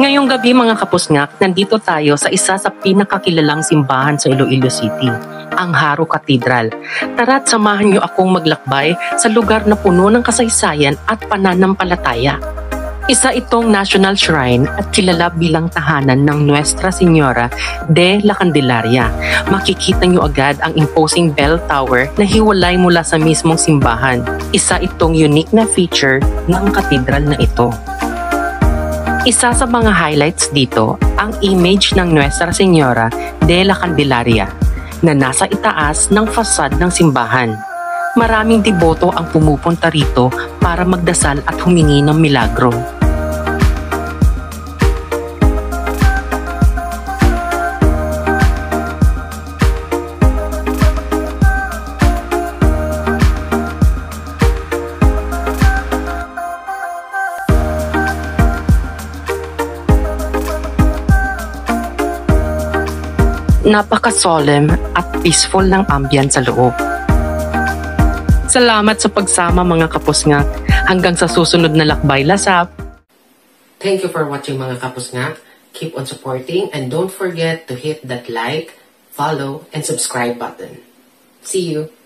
Ngayong gabi mga kapusngak, nandito tayo sa isa sa pinakakilalang simbahan sa Iloilo City, ang Haro Cathedral. Tara't samahan niyo akong maglakbay sa lugar na puno ng kasaysayan at pananampalataya. Isa itong national shrine at kilala bilang tahanan ng Nuestra Señora de la Candelaria. Makikita niyo agad ang imposing bell tower na hiwalay mula sa mismong simbahan. Isa itong unique na feature ng katedral na ito. Isa sa mga highlights dito ang image ng Nuestra Señora de la Candelaria na nasa itaas ng fasad ng simbahan. Maraming deboto ang pumupunta rito para magdasal at humingi ng milagro. Napaka-solemn at peaceful ng ambience sa loob. Salamat sa pagsama mga kapusngak. Hanggang sa susunod na lakbay lasap. Thank you for watching mga kapusngak. Keep on supporting and don't forget to hit that like, follow, and subscribe button. See you!